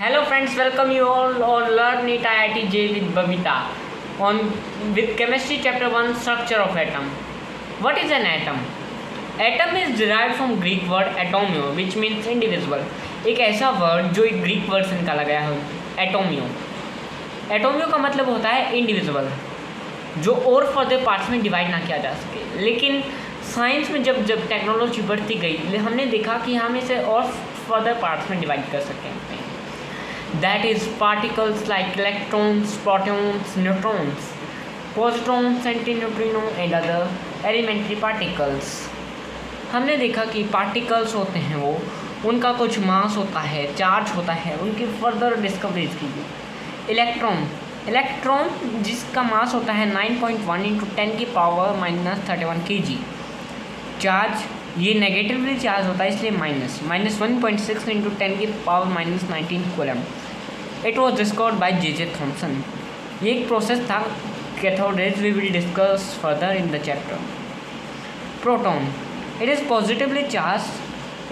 Hello friends, welcome you all on Learn It IIT J with Babita on with Chemistry Chapter 1 Structure of Atom. What is an atom? Atom is derived from Greek word atomio which means indivisible. एक ऐसा word जो एक Greek word से निकाला गया है एटोमियो. एटोमियो का मतलब होता है इंडिविजिबल, जो और फर्दर पार्ट्स में डिवाइड ना किया जा सके. लेकिन साइंस में जब टेक्नोलॉजी बढ़ती गई हमने देखा कि हम इसे और फर्दर पार्ट्स में डिवाइड कर सकते हैं. That is particles like electrons, protons, neutrons, positrons, antineutrino and other elementary particles. हमने देखा कि पार्टिकल्स होते हैं वो उनका कुछ मास होता है, चार्ज होता है, उनकी फर्दर डिस्कवरीज की गई. इलेक्ट्रॉन जिसका मास होता है 9.1 इंटू 10 की पावर -31 kg. चार्ज ये नेगेटिवली चार्ज होता है इसलिए -1.6 इंटू 10 की power -19 coulomb. It was discovered by J.J. Thomson. ये एक प्रोसेस था. Cathode rays we will discuss further in the chapter. Proton it is positively charge.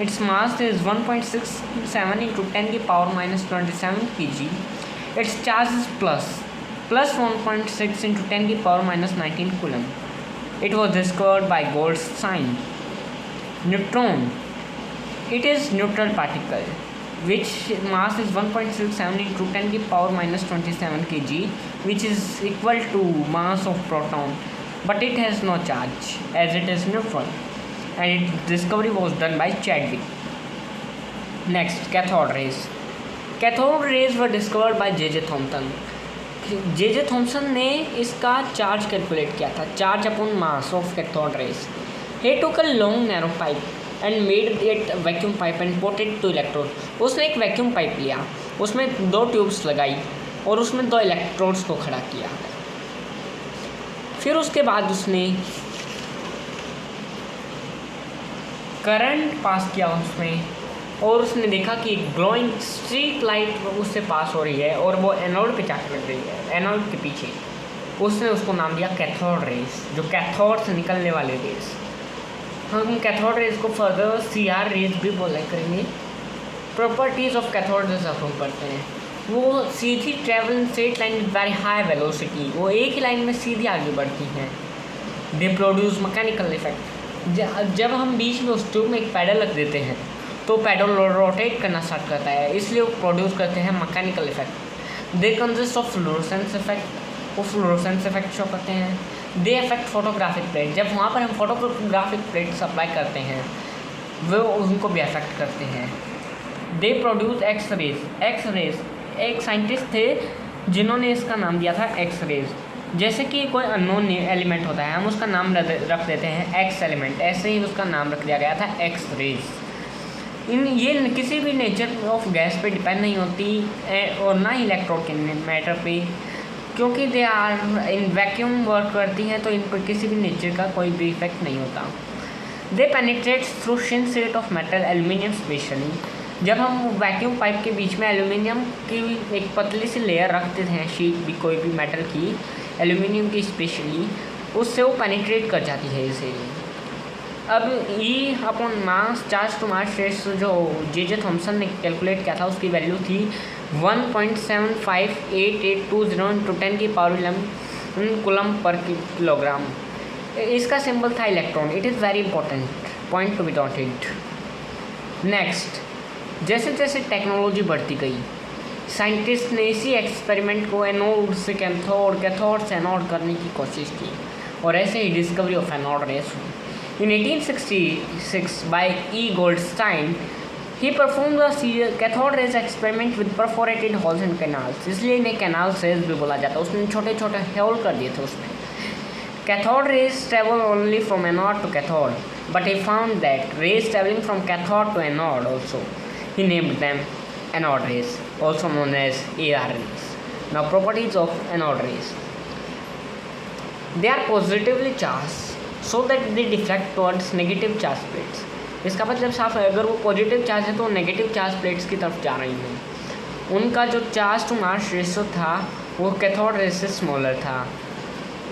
Its mass is 1.67 into 10 की power -27 kg. Its charge is plus 1.6 into 10 की power -19 coulomb. It was discovered by Goldstein. Neutron it is neutral particle which mass is 1.67 into 10 की power -27 kg, which is equal to mass of proton, but it has no charge as it is neutral, and its discovery was done by Chadwick. Next, cathode rays. Cathode rays were discovered by J.J. Thomson. J.J. Thomson ने इसका charge calculate किया था, charge upon mass of cathode rays. He took a long narrow pipe and made it a vacuum pipe and put it to electrode. उसने एक vacuum pipe लिया, उसमें 2 tubes लगाई और उसमें 2 इलेक्ट्रोड्स को खड़ा किया. फिर उसके बाद उसने करंट पास किया उसमें और उसने देखा कि ग्लोइंग स्ट्रीट लाइट उससे पास हो रही है और वो एनोड पे जाकर लग रही है, एनोड के पीछे. उसने उसको नाम दिया कैथोड रेस, जो कैथोड से निकलने वाले रेस. हम कैथोड रेज को फर्दर CR रेज भी बोला करेंगे. प्रॉपर्टीज़ ऑफ कैथोड रेज हम पढ़ते हैं. वो सीधी travel straight line with very high velocity, वो एक ही लाइन में सीधी आगे बढ़ती हैं. They produce mechanical effect. जब हम बीच में उस ट्यूब में एक पैडल रख देते हैं तो पैडल रोटेट करना स्टार्ट करता है, इसलिए वो प्रोड्यूस करते हैं mechanical effect. They consist of fluorescence effect. वो फ्लोरोसेंस इफेक्ट शो करते हैं. They affect photographic plate. जब वहाँ पर हम फोटोग्राफिक प्लेट सप्लाई करते हैं वो उनको भी अफेक्ट करते हैं. They produce X rays. एक साइंटिस्ट थे जिन्होंने इसका नाम दिया था एक्स रेज. जैसे कि कोई अननोन एलिमेंट होता है हम उसका नाम रख देते हैं एक्स एलिमेंट, ऐसे ही उसका नाम रख दिया गया था एक्स रेज. ये किसी भी नेचर ऑफ गैस पे डिपेंड नहीं होती और ना ही इलेक्ट्रोड के मैटर पे, क्योंकि they are in vacuum work करती हैं तो इन पर किसी भी नेचर का कोई भी इफेक्ट नहीं होता. They penetrate through thin sheet of metal aluminium specially. जब हम वैक्यूम पाइप के बीच में एल्यूमिनियम की एक पतली सी लेयर रखते हैं, शीट भी कोई भी मेटल की, एल्यूमिनियम की स्पेशली, उससे वो पेनिट्रेट कर जाती है इसे. अब E upon mass charge to mass ratio जो J.J. थॉमसन ने कैलकुलेट किया था उसकी वैल्यू थी 1.75820 इंटू 10 की पावर 11 कूलम पर किलोग्राम. इसका सिंबल था electron. It is very important point two be noted. Next, जैसे जैसे टेक्नोलॉजी बढ़ती गई साइंटिस्ट ने इसी एक्सपेरिमेंट को एनोड से कैथोड, कैथोड से एनोड करने की कोशिश की और ऐसे ही डिस्कवरी ऑफ एनोड रेस हुई. In 1866, by E. Goldstein, he performed the cathode rays experiment with perforated holes in canals. इसलिए इन्हें canal rays भी बोला जाता है. उसने छोटे छोटे होल कर दिए थे उसमें. Cathode rays travel only from anode to cathode, but he found that rays traveling from cathode to anode also. He named them anode rays, also known as AR rays. Now, properties of anode rays. They are positively charged, so that they deflect towards negative charge plates. इसका मतलब साफ है, अगर वो positive charge है तो negative charge plates की तरफ जा रही हैं. उनका जो चार्ज टू मास रेशियो था वो कैथोड रेज से स्मॉलर था.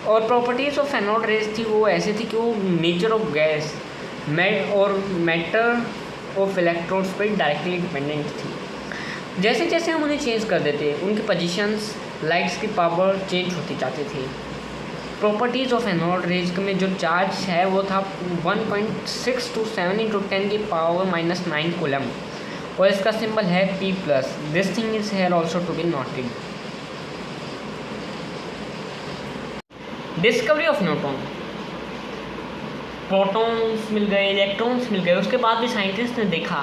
और प्रॉपर्टीज़ ऑफ एनोड रेज थी वो ऐसी थी कि वो नेचर ऑफ गैस और मैटर ऑफ इलेक्ट्रॉन्स पर डायरेक्टली डिपेंडेंट थी. जैसे जैसे हम उन्हें चेंज कर देते उनके पोजीशंस, लाइट्स की पावर चेंज होती जाती थी। प्रॉपर्टीज़ ऑफ एनोड रेज में जो चार्ज है वो था 1.627 × 10⁻⁻⁹ कूलम और इसका सिंबल है P+। This thing is here also to be noted. Discovery of neutron, protons मिल गए, इलेक्ट्रॉन्स मिल गए, उसके बाद भी साइंटिस्ट ने देखा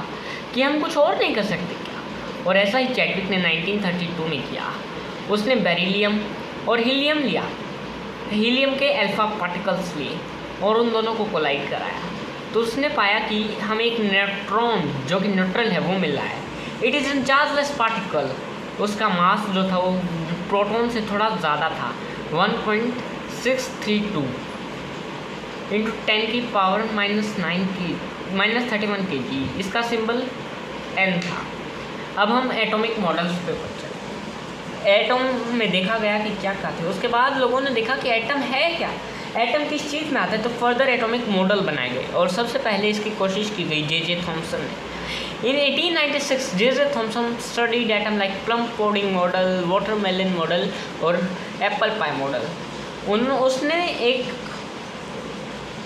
कि हम कुछ और नहीं कर सकते क्या, और ऐसा ही चैडविक ने 1932 में किया। उसने बेरिलियम और हीलियम लिया, हीलियम के अल्फा पार्टिकल्स लिए और उन दोनों को कोलाइड कराया, तो उसने पाया कि हमें एक न्यूट्रॉन जो कि न्यूट्रल है वो मिल रहा है। It is an chargeless particle. उसका मास जो था वो प्रोटॉन से थोड़ा ज़्यादा था, 1.632 × 10⁻⁻31 kg। इसका सिंबल N था। अब हम एटॉमिक मॉडल्स पे चलते। एटम में देखा गया कि क्या क्या थे। उसके बाद लोगों ने देखा कि एटम है क्या, एटम किस चीज़ में आता है, तो फर्दर एटॉमिक मॉडल बनाए गए और सबसे पहले इसकी कोशिश की गई J.J. थॉमसन ने। In 1896 J.J. Thomson studied atom like plum pudding model, watermelon model और एप्पल पाई मॉडल। उसने एक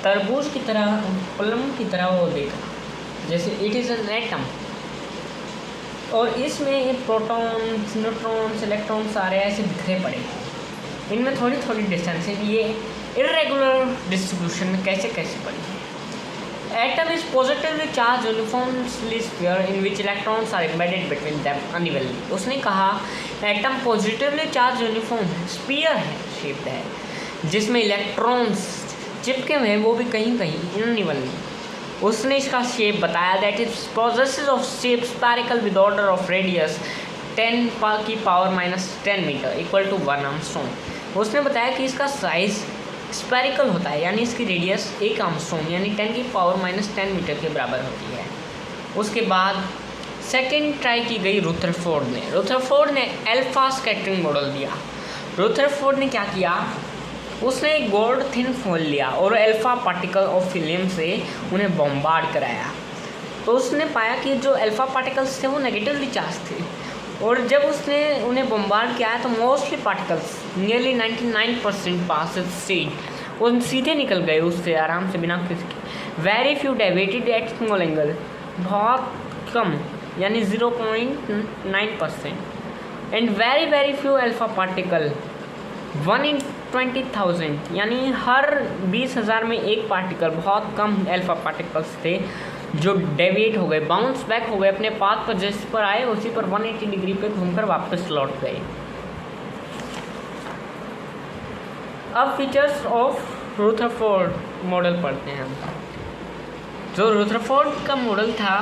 तरबूज की तरह, प्लम की तरह वो देखा, जैसे इट इज़ एन एटम, और इसमें प्रोटॉन्स, न्यूट्रॉन्स, इलेक्ट्रॉन्स सारे ऐसे बिखरे पड़े हैं, इनमें थोड़ी थोड़ी डिस्टेंस है, ये इरेगुलर डिस्ट्रीब्यूशन में कैसे कैसे पड़ी है। Atom is positively charge uniformly sphere in which electrons are embedded between them unevenly. उसने कहा atom positively charge uniform sphere है, शेप्ड है, जिसमें इलेक्ट्रॉन्स चिपके हुए हैं, वो भी कहीं कहीं अनइवनली। उसने इसका शेप बताया that is possesses of shape spherical with order of radius 10⁻⁻10 metre equal to 1 angstrom. उसने बताया कि इसका साइज स्फेरिकल होता है, यानी इसकी रेडियस 1 आर्मस्ट्रॉन्ग यानी 10⁻⁻10 मीटर के बराबर होती है। उसके बाद सेकेंड ट्राई की गई रुथरफोर्ड ने अल्फा स्कैटरिंग मॉडल दिया। रुथरफोर्ड ने क्या किया, उसने एक गोल्ड थिन फॉइल लिया और अल्फा पार्टिकल ऑफ हीलियम से उन्हें बॉम्बार्ड कराया, तो उसने पाया कि जो अल्फा पार्टिकल्स थे वो नेगेटिवली चार्ज थे, और जब उसने उन्हें बॉम्बार्ड किया तो mostly particles nearly 99% pass straight वो सीधे निकल गए उससे आराम से बिना किसी। Very few deviated at small angle, बहुत कम यानी 0.9%, and very few alpha particle 1 in 20,000 यानी हर 20,000 में एक पार्टिकल, बहुत कम अल्फा पार्टिकल्स थे जो डेविएट हो गए, बाउंस बैक हो गए अपने पाथ पर, जिस पर आए उसी पर 180 डिग्री पे घूमकर वापस लौट गए। अब फीचर्स ऑफ रुथरफोर्ड मॉडल पढ़ते हैं हम। जो रुथरफोर्ड का मॉडल था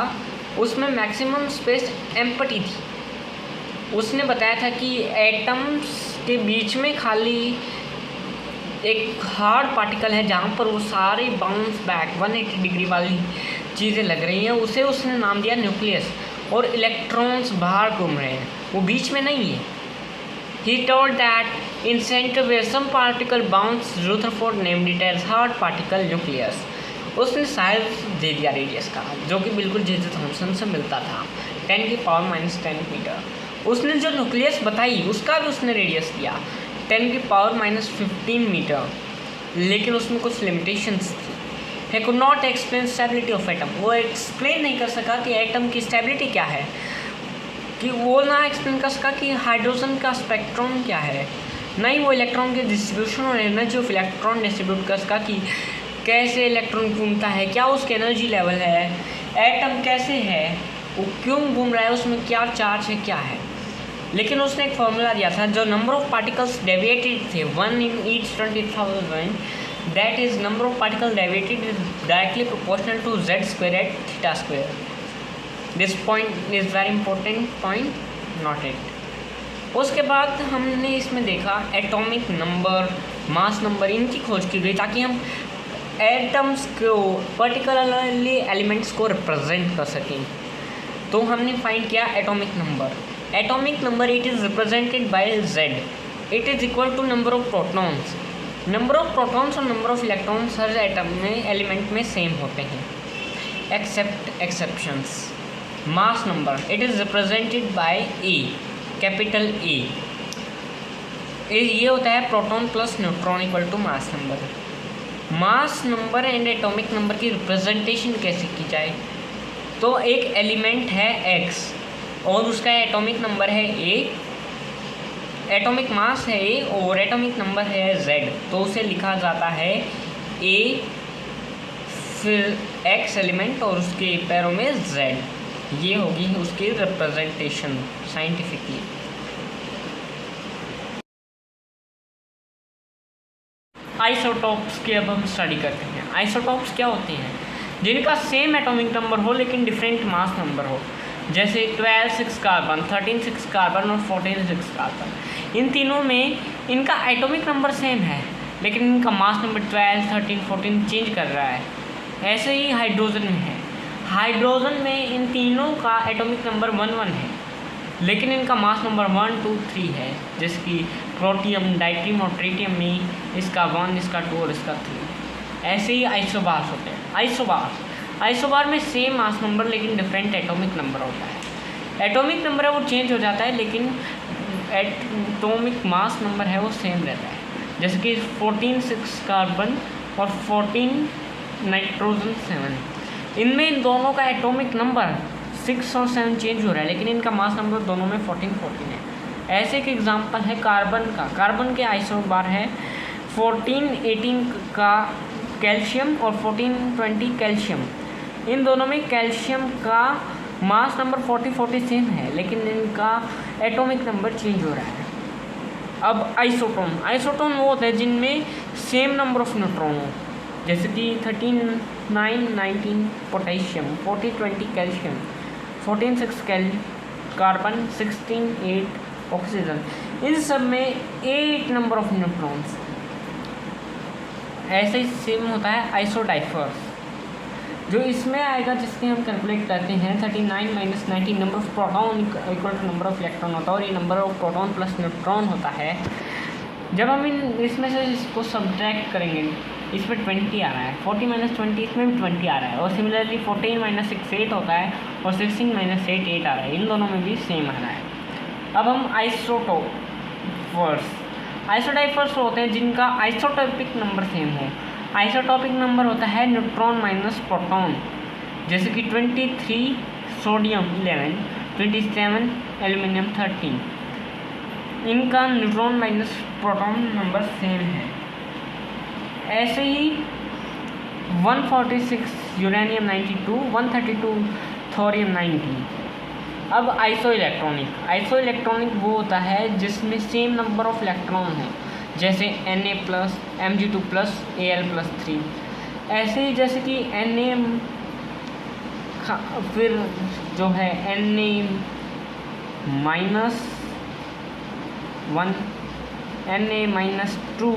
उसमें मैक्सिमम स्पेस एम्प्टी थी। उसने बताया था कि एटम्स के बीच में खाली एक हार्ड पार्टिकल है जहाँ पर वो सारे बाउंस बैक 180 डिग्री वाली चीज़ें लग रही हैं, उसे उसने नाम दिया न्यूक्लियस, और इलेक्ट्रॉन्स बाहर घूम रहे हैं, वो बीच में नहीं है। He told that in centre where some particle bounce, Rutherford named it as hard particle nucleus. उसने साइज दे दिया रेडियस का, जो कि बिल्कुल J.J. थॉमसन से मिलता था, 10⁻⁻10 मीटर। उसने जो न्यूक्लियस बताई उसका भी उसने रेडियस दिया 10⁻15 मीटर, लेकिन उसमें कुछ लिमिटेशंस थी। he could not explain stability of atom। वो एक्सप्लेन नहीं कर सका कि एटम की स्टेबिलिटी क्या है, कि वो ना एक्सप्लेन कर सका कि हाइड्रोजन का स्पेक्ट्रम क्या है, नहीं वो इलेक्ट्रॉन के डिस्ट्रीब्यूशन और एनर्जी ऑफ इलेक्ट्रॉन डिस्ट्रीब्यूट कर सका कि कैसे इलेक्ट्रॉन घूमता है, क्या उसकी एनर्जी लेवल है, एटम कैसे है, वो क्यों घूम रहा है, उसमें क्या चार्ज है, क्या है। लेकिन उसने एक फॉर्मूला दिया था, जो नंबर ऑफ पार्टिकल्स डेविएटेड थे 1 in each 20,000, that is number of particles deviated is directly proportional to z square at theta square। this point is very important point, not it। उसके बाद हमने इसमें देखा एटॉमिक नंबर, मास नंबर, इनकी खोज की गई ताकि हम एटम्स को पर्टिकुलरली एलिमेंट्स को रिप्रेजेंट कर सकें। तो हमने फाइंड किया atomic number. Atomic number it is represented by z, it is equal to number of protons. Number of protons और नंबर ऑफ इलेक्ट्रॉन्स हर एटम में एलिमेंट में सेम होते हैं, except exceptions. Mass number, it is represented by A, capital A. ये होता है proton plus neutron equal to mass number. Mass number and atomic number की रिप्रेजेंटेशन कैसे की जाए? तो एक एलिमेंट है x और उसका एटॉमिक नंबर है a, एटॉमिक मास है a और एटॉमिक नंबर है z, तो उसे लिखा जाता है a फिर x एलिमेंट और उसके पैरों में z। ये होगी उसकी रिप्रेजेंटेशन साइंटिफिकली। आइसोटॉप्स की अब हम स्टडी करते हैं। आइसोटॉप्स क्या होते हैं? जिनका सेम एटॉमिक नंबर हो लेकिन डिफरेंट मास नंबर हो, जैसे 12 6 कार्बन, 13 6 कार्बन और 14 6 कार्बन। इन तीनों में इनका एटॉमिक नंबर सेम है लेकिन इनका मास नंबर 12 13 14 चेंज कर रहा है। ऐसे ही हाइड्रोजन में है। हाइड्रोजन में इन तीनों का एटॉमिक नंबर 1 1 है लेकिन इनका मास नंबर 1 2 3 है, जैसे कि प्रोटियम, डाइट्रियम और ट्रिटियम में इसका 1, इसका 2 और इसका 3। ऐसे ही आइसोबार्स होते हैं। आइसोबार में सेम मास नंबर लेकिन डिफरेंट एटॉमिक नंबर होता है। एटॉमिक नंबर है वो चेंज हो जाता है लेकिन एटॉमिक मास नंबर है वो सेम रहता है, जैसे कि 14 6 कार्बन और 14 नाइट्रोजन 7। इनमें इन दोनों का एटॉमिक नंबर 6 और 7 चेंज हो रहा है लेकिन इनका मास नंबर दोनों में 14 14 है। ऐसे एक एग्जांपल है कार्बन का। कार्बन के आइसोबार है 14 18 का कैल्शियम और 14 20 कैल्शियम। इन दोनों में कैल्शियम का मास नंबर 40 40 सेम है लेकिन इनका एटॉमिक नंबर चेंज हो रहा है। अब आइसोटोन वो होते हैं जिनमें सेम नंबर ऑफ न्यूट्रॉन हो, जैसे कि 13 9 19 पोटेशियम, 40 20 कैल्शियम, 14 6 कार्बन, 16 8 ऑक्सीजन। इन सब में 8 नंबर ऑफ न्यूट्रॉन्स। ऐसे ही सेम होता है आइसोडाइफर्स, जो इसमें आएगा जिसके हम कैलकुलेट करते हैं 39 minus 19 number of proton equal to number of electron होता है और ये number of proton plus neutron होता है। जब हम इसमें से इसको सब्ट्रैक्ट करेंगे, इसमें 20 आ रहा है, 40 माइनस 20 इसमें भी 20 आ रहा है और सिमिलरली 14 माइनस 6 8 होता है और 16 माइनस 8 8 आ रहा है। इन दोनों में भी सेम आ रहा है। अब हम आइसोडाइफर्स होते हैं जिनका आइसोटॉपिक नंबर सेम हो। आइसोटॉपिक नंबर होता है न्यूट्रॉन माइनस प्रोटॉन, जैसे कि 23 सोडियम 11, 27 एल्यूमिनियम 13। इनका neutron minus proton number same है। ऐसे ही 146 यूरेनियम 92, 132 थोरियम 90। अब आइसो इलेक्ट्रॉनिक वो होता है जिसमें सेम नंबर ऑफ इलेक्ट्रॉन हो, जैसे Na+, Mg2+, Al+3। ऐसे ही जैसे कि फिर जो है Na-1, Na-2,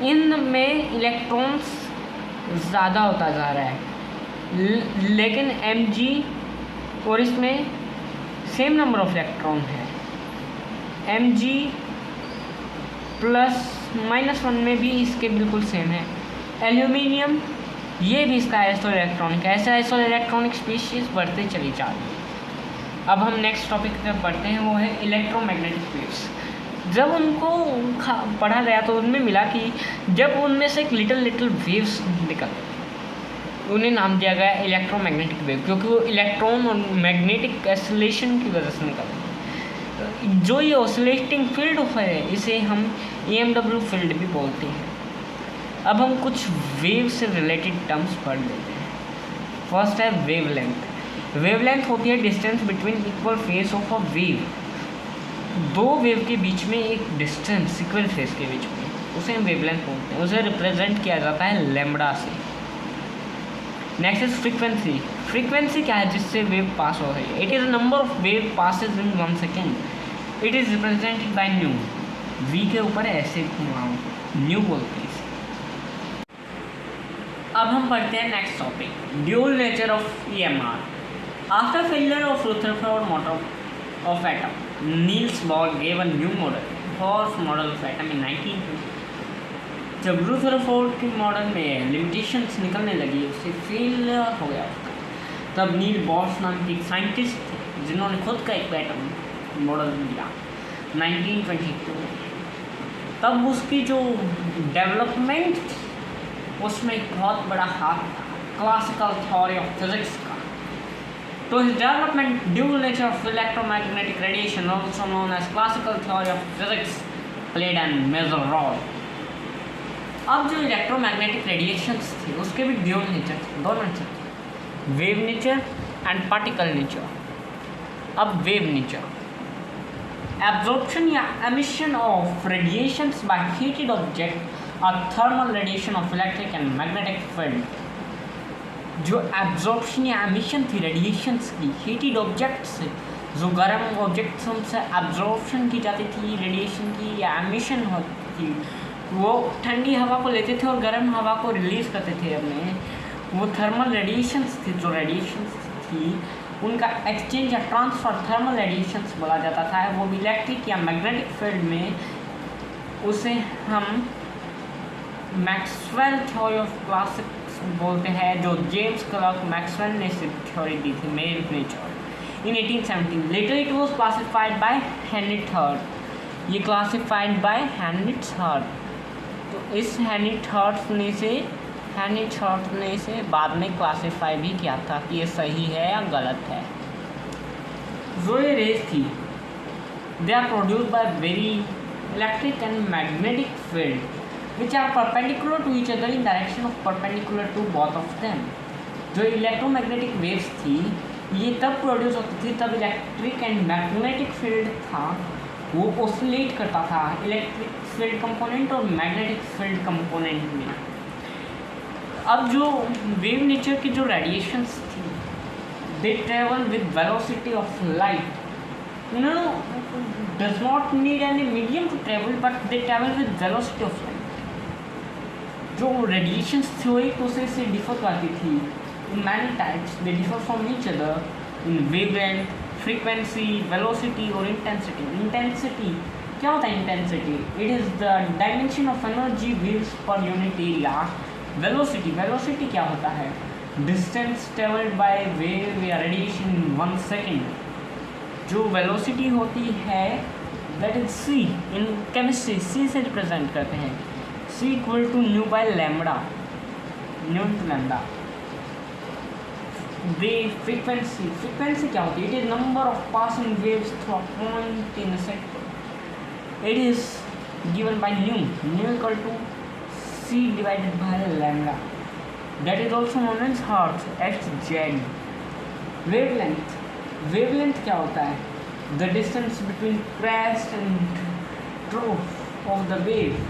इनमें इलेक्ट्रॉन्स ज़्यादा होता जा रहा है लेकिन Mg और इसमें सेम नंबर ऑफ इलेक्ट्रॉन है। Mg +-1 में भी इसके बिल्कुल सेम है। एल्यूमिनियम ये भी इसका आइसो इलेक्ट्रॉनिक है। ऐसे आइसो इलेक्ट्रॉनिक स्पीशीज बढ़ते चली जा रही है। अब हम नेक्स्ट टॉपिक पर बढ़ते हैं, वो है इलेक्ट्रोमैग्नेटिक वेव्स। जब उनको पढ़ा गया तो उनमें मिला कि जब उनमें से एक लिटिल वेव्स निकल, उन्हें नाम दिया गया इलेक्ट्रोमैग्नेटिक वेव, क्योंकि वो इलेक्ट्रॉन और मैग्नेटिक ऑसिलेशन की वजह से निकल। जो ये ऑसिलेटिंग फील्ड है इसे हम EMW फील्ड भी बोलते हैं। अब हम कुछ वेव से रिलेटेड टर्म्स पढ़ लेते हैं। फर्स्ट है वेवलेंथ। वेवलेंथ होती है distance between equal face of a wave. दो वेव के बीच में एक डिस्टेंस इक्वल फेस के बीच में, उसे हम वेवलेंथ बोलते हैं। उसे रिप्रेजेंट किया जाता है लैम्बडा से। Next is frequency. फ्रीक्वेंसी क्या है? जिससे वेव पास हो रही है। It is number of wave passes in 1 second. It is represented by nu. V के ऊपर ऐसे न्यू बोलते हैं। अब हम पढ़ते हैं next topic, dual nature of EMR। After failure of Rutherford model of atom, Niels Bohr gave a new model, fourth model of atom in 1920। जब रुदरफोर्ड के मॉडल में लिमिटेशंस निकलने लगी, उससे फेलियर हो गया उसका, तब नील बॉर्स नाम के एक साइंटिस्ट थे जिन्होंने खुद का एक एटम मॉडल दिया 1922 में। तब उसकी जो डेवलपमेंट थी उसमें एक बहुत बड़ा हाथ था क्लासिकल थ्योरी ऑफ फिजिक्स का। तो his development due to nature of electromagnetic radiation, also known as classical theory of physics, played a major role. अब जो इलेक्ट्रोमैग्नेटिक रेडिएशंस थे उसके भी दो नेचर थे, wave nature and particle nature. अब वेव नेचर, एब्जॉर्प्शन या emission of radiations by heated object और thermal radiation of electric and magnetic field. जो एब्जॉर्प्शन या एमिशन थी रेडिएशंस की हीटेड ऑब्जेक्ट से, जो गर्म ऑब्जेक्ट्स उनसे एब्जॉर्प्शन की जाती थी रेडिएशन की या एमिशन होती थी, वो ठंडी हवा को लेते थे और गर्म हवा को रिलीज़ करते थे अपने, वो थर्मल रेडिएशंस थी। जो रेडिएशंस थी उनका एक्सचेंज या ट्रांसफ़र थर्मल रेडिएशंस बोला जाता था। वो भी इलेक्ट्रिक या मैग्नेटिक फील्ड में, उसे हम मैक्सवेल थ्योरी ऑफ क्लासिक्स बोलते हैं, जो जेम्स क्लर्क मैक्सवेल ने थ्योरी दी थी wave nature in 1817। Later it was classified by Henry third. ये क्लासिफाइड बाय हेनरी थर्ड। तो इस हेनरी थर्ड ने से बाद में क्लासिफाई भी किया था कि ये सही है या गलत है। जो ये रेज थी they are produced by very electric and magnetic field which are perpendicular to each other in direction of perpendicular to both of them। जो इलेक्ट्रोमैग्नेटिक वेव्स थी ये तब प्रोड्यूस होती थी तब इलेक्ट्रिक एंड मैग्नेटिक फील्ड था वो ऑसिलेट करता था इलेक्ट्रिक फील्ड कंपोनेंट और मैग्नेटिक फील्ड कंपोनेंट में। अब जो वेव नेचर की जो रेडिएशंस थी they travel with velocity of light, does not need any medium to travel but they travel with velocity of light। जो रेडिएशंस थी वो एक दूसरे से डिफर करती थी in many types. They differ from each other in wavelength, frequency, velocity और intensity. Intensity क्या होता है? Intensity it is the dimension of energy waves per unit area. Velocity क्या होता है? डिस्टेंस ट्रेवल्ड बाय वेव या रेडिएशन इन 1 सेकेंड। जो velocity होती है that is C, in chemistry C से रिप्रेजेंट करते हैं। C equal to nu by lambda, nu into lambda। The frequency क्या होती है? It is number of passing waves through a point in a sector। It is given by nu equal to C divided by lambda, that is also known as hertz, Hz। wavelength क्या होता है? The distance between crest and trough of the wave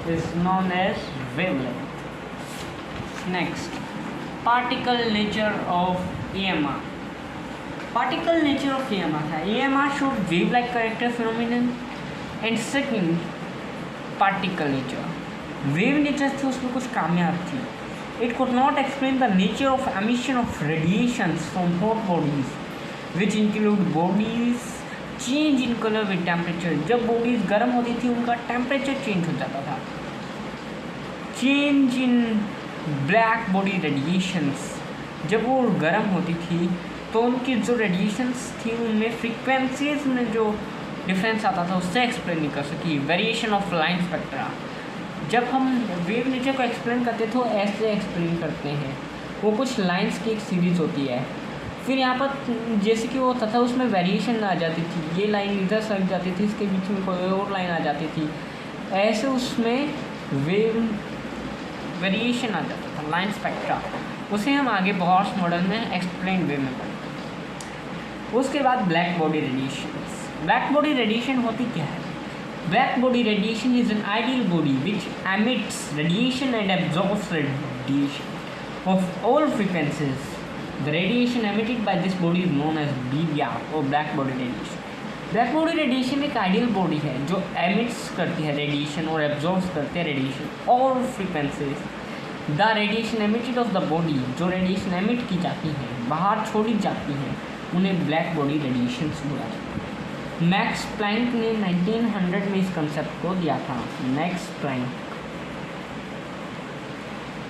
is known as wavelength। Next, particle nature of EMR। Particle nature of EMR था EMR showed wave-like character phenomenon and second particle nature। wave nature थी उसमें कुछ कामयाब थी। It could not explain the nature of emission of radiations from hot bodies which include bodies change in colour with temperature. जब bodies गर्म होती थी उनका टेम्परेचर चेंज हो जाता था। Change in black body radiations, जब वो गर्म होती थी तो उनकी जो रेडिएशंस थी उनमें फ्रीक्वेंसीज में जो डिफरेंस आता था उससे एक्सप्लेन नहीं कर सकी। वेरिएशन ऑफ लाइन स्पेक्ट्रा, जब हम वेव नेचर को एक्सप्लेन करते तो ऐसे एक्सप्लेन करते हैं, वो कुछ लाइंस की एक सीरीज़ होती है। फिर यहाँ पर जैसे कि वो होता था उसमें वेरिएशन आ जाती थी, ये लाइन इधर सर जाती थी, इसके बीच में कोई और लाइन आ जाती थी, ऐसे उसमें वेरिएशन आ जाता था, लाइन स्पेक्ट्रा। उसे हम आगे बॉर्स मॉडल में एक्सप्लेन वे में पढ़ेंगे। उसके बाद black body radiation. Black body radiation होती क्या है? Black body radiation is an ideal body which emits radiation and absorbs radiation of all frequencies. The radiation emitted by this body is known as BBR or black body radiation। Black body radiation एक ideal body है जो emits करती है radiation और absorbs करते हैं radiation और frequencies. The radiation emitted of the body, जो रेडिएशन एमिट की जाती है, बाहर छोड़ी जाती है, उन्हें ब्लैक बॉडी रेडिएशन बोला जाता है। मैक्स प्लैंक ने 1900 में इस कंसेप्ट को दिया था। मैक्स प्लैंक,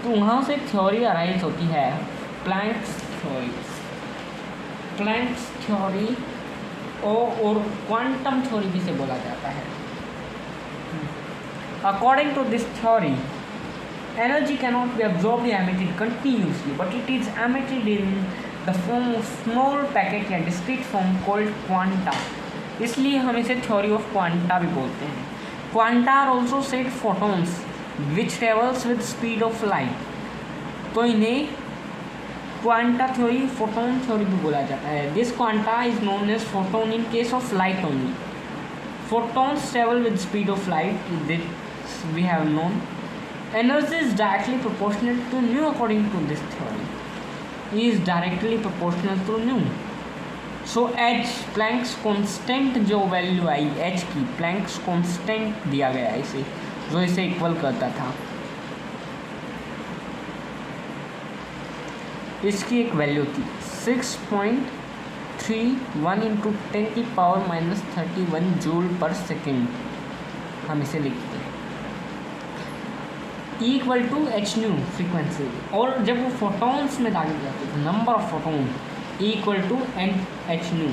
तो वहाँ से थ्योरी अराइज होती है प्लैंक्स थ्योरी। प्लैंक्स थ्योरी और क्वांटम थ्योरी भी से बोला जाता है। According to this theory, energy cannot be absorbed या emitted continuously, but it is emitted in the form of small packet या discrete form called quanta। इसलिए हम इसे थ्योरी ऑफ क्वांटा भी बोलते हैं। Quanta are also said photons which travels with speed of light. तो इन्हें क्वांटा थ्योरी, फोटोन थ्योरी भी बोला जाता है। This quanta is known as photon in case of light only. Photons travel with speed of light, this we have known. Energy is directly proportional to nu according to this theory. E is directly proportional to nu. So h Planck's constant जो value आई h की, Planck's constant दिया गया है इसे, जो इसे equal करता था। इसकी एक वैल्यू थी 6.31 इंटू 10⁻³ जूल पर सेकेंड। हम इसे लिखते हैं equal to H nu frequency. और जब वो फोटोन्स में डाले जाते थे, number of photon equal to N H nu.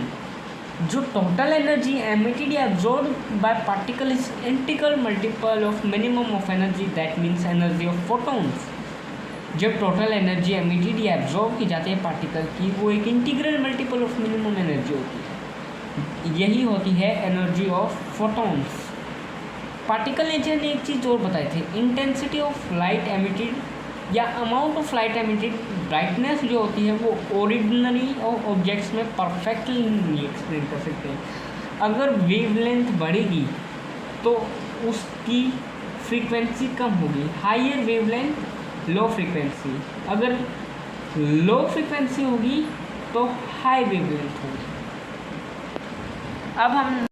जो टोटल एनर्जी एमिटेड या absorb by particle is integral multiple of minimum of energy, that means energy of photons. जब टोटल एनर्जी एमिटेड या एब्जॉर्ब की जाती है पार्टिकल की, वो एक integral multiple of minimum energy होती है। यही होती है energy of photons. Particle nature ने एक चीज़ और बताई थी, इंटेंसिटी ऑफ लाइट एमिटेड या amount of light emitted, brightness जो होती है वो ऑर्डिनरी ऑब्जेक्ट्स में परफेक्टली नहीं एक्सप्लेन कर सकते हैं। अगर वेवलेंथ बढ़ेगी तो उसकी फ्रीक्वेंसी कम होगी, हाइयर वेवलेंथ लो फ्रीक्वेंसी, अगर लो फ्रीक्वेंसी होगी तो हाई वेवलेंथ होगी। अब हम